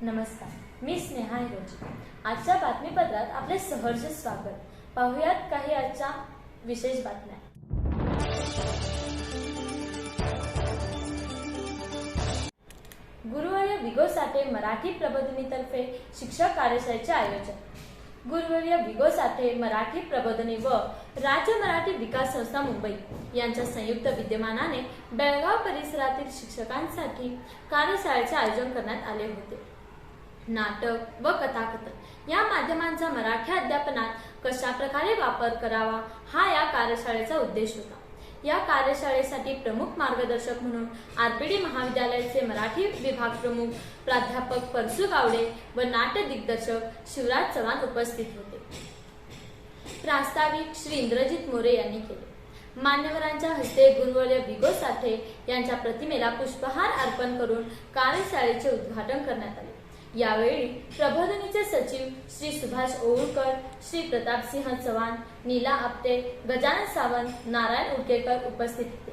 नमस्कार, मी स्नेहा हिरोजी. आजच्या बातमीपत्रात आपले सहर्ष स्वागत. पाहुयात काही आजच्या विशेष बातम्या. गुरुवर्य विगो साठे मराठी प्रबोधिनीतर्फे शिक्षक कार्यशाळेचे आयोजन. गुरुवर्य विगो साठे मराठी प्रबोधिनी व राज्य मराठी विकास संस्था मुंबई यांच्या संयुक्त विद्यमानाने बेळगाव परिसरातील शिक्षकांसाठी कार्यशाळेचे आयोजन करण्यात आले होते. नाटक व कथाकथन या माध्यमांचा मराठी अध्यापनात कशा प्रकारे वापर करावा हा या कार्यशाळेचा उद्देश होता. या कार्यशाळेसाठी प्रमुख मार्गदर्शक म्हणून आरपीडी महाविद्यालयाचे मराठी विभाग प्रमुख प्राध्यापक परसू गावडे व नाट्य दिग्दर्शक शिवराज चव्हाण उपस्थित होते. प्रास्ताविक श्री इंद्रजित मोरे यांनी केले. मान्यवरांच्या हस्ते गुरुवर्य विगो साठे यांच्या प्रतिमेला पुष्पहार अर्पण करून कार्यशाळेचे उद्घाटन करण्यात आले. यावेळी प्रबोधिनीचे सचिव श्री सुभाष ओळकर, श्री प्रतापसिंह चव्हाण, नीला आपटे, गजानन सावंत, नारायण उडकेकर उपस्थित होते.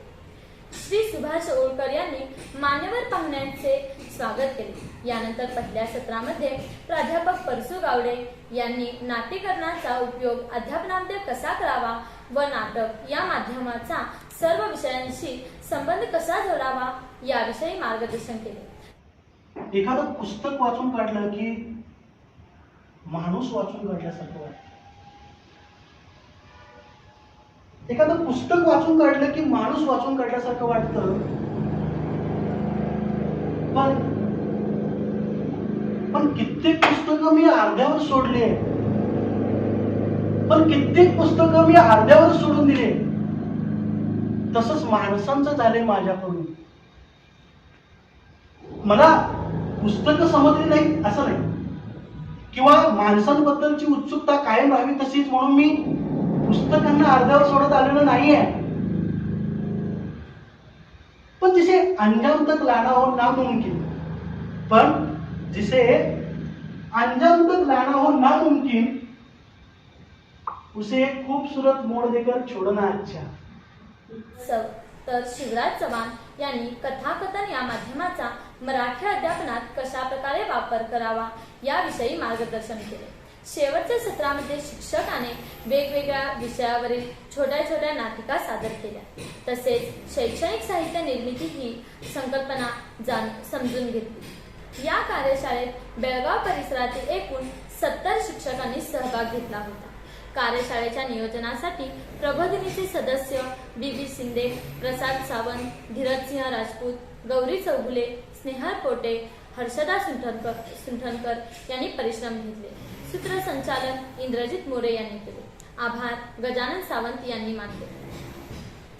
श्री सुभाष ओळकर यांनी मान्यवर पाहुण्यांचे स्वागत केले. यानंतर पहिल्या सत्रामध्ये प्राध्यापक परसू गावडे यांनी नाट्यकरणाचा उपयोग अध्यापनामध्ये कसा करावा व नाटक या माध्यमाचा सर्व विषयांशी संबंध कसा जोडावा याविषयी मार्गदर्शन केले. एखादं पुस्तक वाचून काढलं की माणूस वाचून काढल्यासारखं वाटतं. एखादं पुस्तक वाचून काढलं की माणूस वाचून काढल्यासारखं वाटतं. पण कित्येक पुस्तकं मी अर्ध्यावर सोडले, पण कित्येक पुस्तकं मी अर्ध्यावर सोडून दिले. तसंच माणसांचं झालंय माझ्याकडून. मला पुस्तकं समजली नाही असं नाही, किंवा माणसांबद्दलची उत्सुकता कायम राहावी तशीच म्हणून मी पुस्तकांना अर्ध्यावर सोडत आलेलं नाहीये. पण जिसे अंजाम तक लाना हो नामुमकिन, पण जिसे अंजाम तक लाना हो नामुमकिन उसे एक खूबसूरत मोड़ देकर छोड़ना अच्छा. तर शिवराज चव्हाण यांनी कथाकथन या माध्यमाचा मराठी अध्यापनात कशा प्रकारे वापर करावा याविषयी मार्गदर्शन केले. शेवटच्या सत्रामध्ये शिक्षकाने वेगवेगळ्या विषयावरील छोट्या छोट्या नाटिका सादर केल्या. तसेच शैक्षणिक साहित्य निर्मिती ही संकल्पना समजून घेतली. या कार्यशाळेत बेळगाव परिसरातील एकूण 70 शिक्षकांनी सहभाग घेतला होता. कार्यशाळेच्या नियोजनासाठी प्रबोधिनीचे सदस्य बी शिंदे, प्रसाद सावंत, धीरजसिंह राजपूत, गौरी चौगुले, स्नेहल पोटे, हर्षदा सुंठनकर यांनी परिश्रम घेतले. सूत्रसंचालन इंद्रजित मोरे यांनी केले. आभार गजानन सावंत यांनी मानले.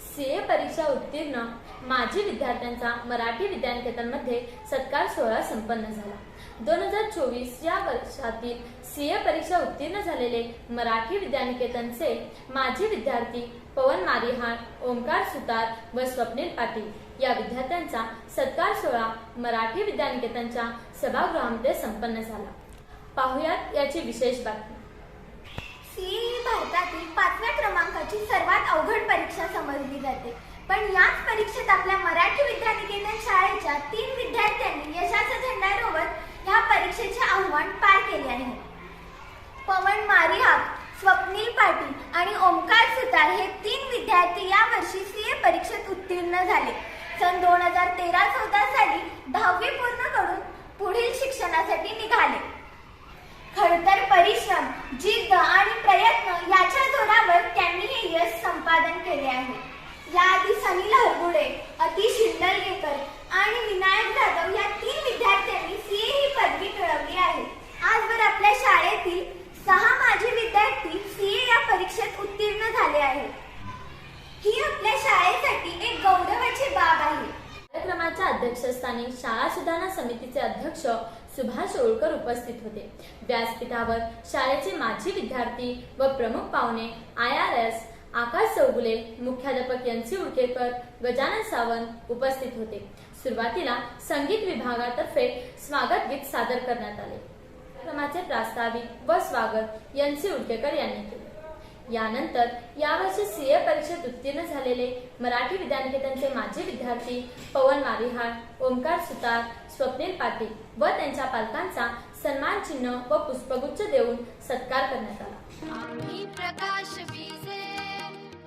सीए परीक्षा उत्तीर्ण माजी विद्यार्थ्यांचा मराठी विद्यानिकेतनमध्ये सत्कार सोहळा संपन्न झाला. 2024 या वर्षातील सीए परीक्षा उत्तीर्ण झालेले मराठी विद्यानिकेतनचे माजी विद्यार्थी पवन मारिहाळ, ओमकार सुतार व स्वप्नील पाटील या विद्यार्थ्यांचा सत्कार सोहळा मराठी विद्यानिकेतनच्या सभागृहामध्ये संपन्न झाला. पाहुयात याची विशेष बातमी. सीए ही भारतातील 5व्या क्रमांकाची सर्वात अवघड परीक्षा समजली जाते. पण याच परीक्षेत आपल्या मराठी विद्यानिकेतन शाळेच्या 3 विद्यार्थ्यांनी यशाचा झेंडा रोवत या परीक्षेचे आव्हान पार केले आहे. पवन मारिहाळ, स्वप्नील पाटील आणि ओमकार सुतार हे 3 विद्यार्थी या वर्षी सीए परीक्षेत उत्तीर्ण झाले. सन 2013-14 साली 10वी पूर्ण करून पुढील शिक्षणासाठी निघाले. खडतर परिश्रम, जिद्द आणि प्रयत्न याच्या जोरावर त्यांनी हे यश संपादन केले आहे. याआधी सनील हरगुडे, अतिश शिंदलगेकर आणि विनायक जाधव या 3 विद्यार्थ्यांनी सीए ही पदवी मिळवली आहे. आजवर आपल्या शाळेतील 6 माजी विद्यार्थी सीए या परीक्षेत उत्तीर्ण झाले आहेत. ही आपल्या शाळेसाठी एक गौरवाची बाब आहे. कार्यक्रमाच्या अध्यक्षस्थानी शाळा सुधारणा समितीचे अध्यक्ष सुभाष ओळकर उपस्थित होते. व्यासपीठावर शाळेचे माजी विद्यार्थी व प्रमुख पाहुणे IRS आकाश चौगुले, मुख्याध्यापक NC उडकेकर, गजानन सावंत उपस्थित होते. सुरुवातीला संगीत विभागातर्फे स्वागत गीत सादर करण्यात आले. कार्यक्रमाचे प्रास्ताविक व स्वागत NC उडकेकर यांनी केले. यानंतर यावर्षी सीए परीक्षेत उत्तीर्ण झालेले मराठी विद्यानिकेतनचे माजी विद्यार्थी पवन मारिहाळ, ओमकार सुतार, स्वप्नील पाटील व त्यांच्या पालकांचा सन्मान चिन्ह व पुष्पगुच्छ देऊन सत्कार करण्यात आला. आम्ही प्रकाश विजे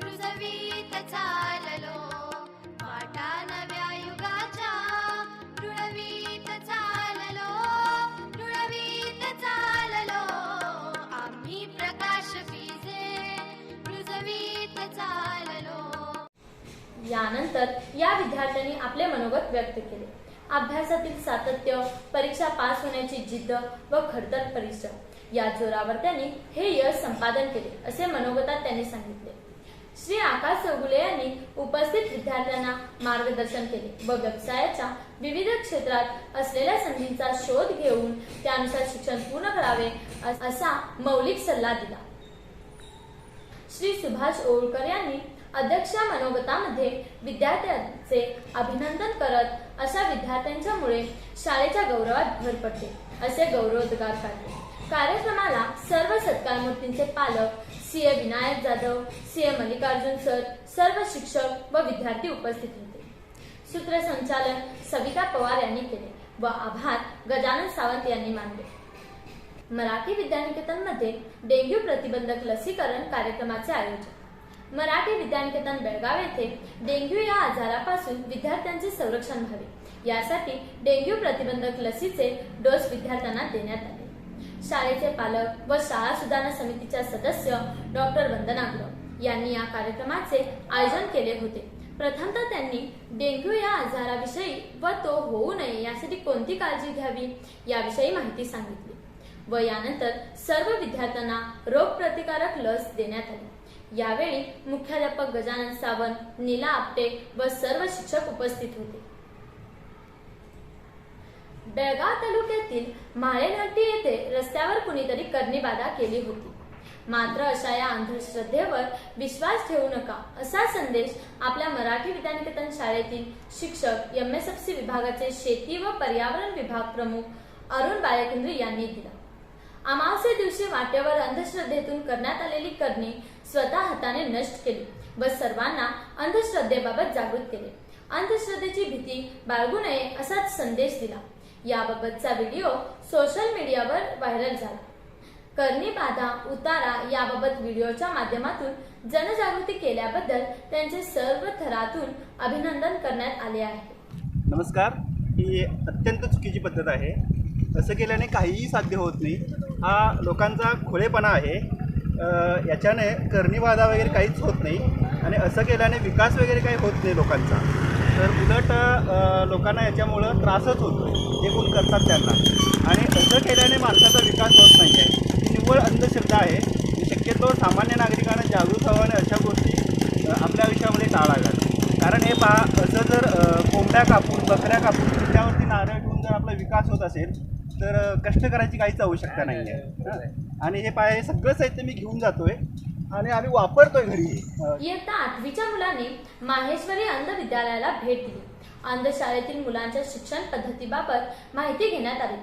रुजवीत चाललो, वाटा नव्या युगाच्या रुळवीत चाललो, रुळवीत चाललो. आम्ही प्रकाश विजे रुजवीत चाललो. यानंतर या विद्यार्थ्यांनी आपले मनोगत व्यक्त केले. अभ्यासातील सातत्य, परीक्षा पास होण्याची जिद्द व खडतर परिश्रम या जोरावर त्यांनी हे यश संपादन केले असे मनोगतात त्यांनी सांगितले. श्री आकाश चौगुले यांनी उपस्थित विद्यार्थ्यांना मार्गदर्शन केले व व्यवसायाच्या विविध क्षेत्रात असलेल्या संधींचा शोध घेऊन त्यानुसार शिक्षण पूर्ण करावे असा मौलिक सल्ला दिला. श्री सुभाष ओळकर यांनी अध्यक्ष मनोगतामध्ये विद्यार्थ्यांचे अभिनंदन करत अशा विद्यार्थ्यांच्यामुळे शाळेच्या गौरवात भर पडते असे गौरवोद्गार काढले. कार्यक्रमाला सर्व सत्कार मूर्तींचे पालक, CA Vinayak Jadhav, CA Mallikarjun sir, सर्व शिक्षक व विद्यार्थी उपस्थित होते. सूत्रसंचालन सविता पवार यांनी केले व आभार गजानन सावंत यांनी मानले. मराठी विद्यानिकेतनमध्ये डेंग्यू प्रतिबंधक लसीकरण कार्यक्रमाचे आयोजन. मराठी विद्यानिकेतन बेळगाव येथे डेंग्यू या आजारापासून विद्यार्थ्यांचे संरक्षण व्हावे यासाठी डेंग्यू प्रतिबंधक लसीचे डोस विद्यार्थ्यांना देण्यात आले. शाळेचे पालक व शाळा सुधारणा समितीच्या सदस्य डॉक्टर वंदना गुरव यांनी या कार्यक्रमाचे आयोजन केले होते. प्रथमतः त्यांनी डेंग्यू या आजाराविषयी व तो होऊ नये यासाठी कोणती काळजी घ्यावी याविषयी माहिती सांगितली व यानंतर सर्व विद्यार्थ्यांना रोगप्रतिकारक लस देण्यात आली. यावेळी मुख्याध्यापक गजानन सावंत, नीला आपटे व सर्व शिक्षक उपस्थित होते. बेळगाव तालुक्यातील माळेघाटी येथे रस्त्यावर कुणीतरी कर्णीबाधा केली होती. मात्र अशा या अंधश्रद्धेवर विश्वास ठेवू नका असा संदेश आपल्या मराठी विद्यानिकेतन शाळेतील शिक्षक MSFC विभागाचे शेती व पर्यावरण विभाग प्रमुख अरुण बाळेकेंद्रे यांनी दिला. अमावस्ये दिवशी वाटेवर अंधश्रद्धेतून करण्यात आलेली करणी स्वतः हाताने नष्ट केली व सर्वांना अंधश्रद्धेबाबत जागृत केले. अंधश्रद्धेची भीती बाळगू नये असाच संदेश दिला. याबाबतचा व्हिडिओ सोशल मीडियावर व्हायरल झाला. करणी बाधा उतारा याबाबत व्हिडिओच्या माध्यमातून जनजागृती केल्याबद्दल त्यांचे सर्व थरातून अभिनंदन करण्यात आले आहे. नमस्कार. ही अत्यंत चुकीची पद्धत आहे. असं केल्याने काहीही साध्य होत नाही. हा लोकांचा खोळेपणा आहे. याच्याने कर्णीबाधा वगैरे काहीच होत नाही आणि असं केल्याने विकास वगैरे काही होत नाही लोकांचा. तर उलट लोकांना याच्यामुळं त्रासच होतो जे कोण करतात त्यांना. आणि असं केल्याने माणसाचा विकास होत नाही आहे. ही निव्वळ अंधश्रद्धा आहे. शक्यतो सामान्य नागरिकांना जागृत व्हावं आणि अशा गोष्टी आपल्या आयुष्यामध्ये टाळाव्यात. कारण हे पहा, असं जर कोंबड्या कापून बकऱ्या कापून त्याच्यावरती नारळ ठेवून जर आपला विकास होत असेल तर कष्ट करायची काहीच आवश्यकता नाही आहे. आणि हे पाय सगळं साहित्य मी घेऊन जातोय आणि आम्ही वापरतोय घरी. इयत्ता 8वीच्या मुलांनी माहेश्वरी अंध विद्यालयाला भेट दिली. अंधशाळेतील मुलांच्या शिक्षण पद्धतीबाबत माहिती घेण्यात आली.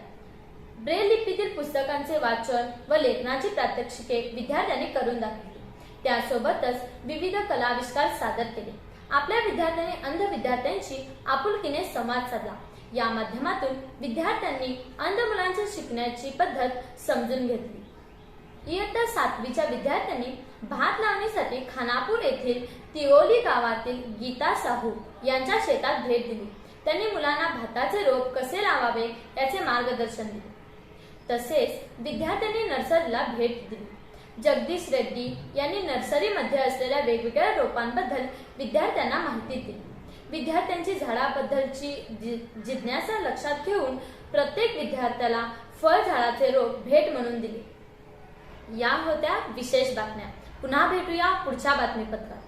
ब्रेल लिपीतील पुस्तकांचे वाचन व लेखनाची प्रात्यक्षिके विद्यार्थ्यांनी करून दाखवली. त्यासोबतच विविध कलाविष्कार सादर केले. आपल्या विद्यार्थ्यांनी अंध विद्यार्थ्यांशी आपुलकीने संवाद साधला. या माध्यमातून विद्यार्थ्यांनी अंध मुलांच्या शिकण्याची पद्धत समजून घेतली. इयत्ता 7वीच्या विद्यार्थ्यांनी भात लावणीसाठी खानापूर येथील तिओली गावातील गीता साहू यांच्या शेतात भेट दिली. त्यांनी मुलांना भाताचे रोप कसे लावावे याचे मार्गदर्शन दिले. तसेच विद्यार्थ्यांनी नर्सरीला भेट दिली. जगदीश रेड्डी यांनी नर्सरीमध्ये असलेल्या वेगवेगळ्या रोपांबद्दल विद्यार्थ्यांना माहिती दिली. विद्यार्थ्यांची झाडाबद्दलची जिज्ञासा लक्षात घेऊन प्रत्येक विद्यार्थ्याला फळझाडाचे रोप भेट म्हणून दिले. या होत्या विशेष बातम्या. पुन्हा भेटूया पुढच्या बातमीपत्रात.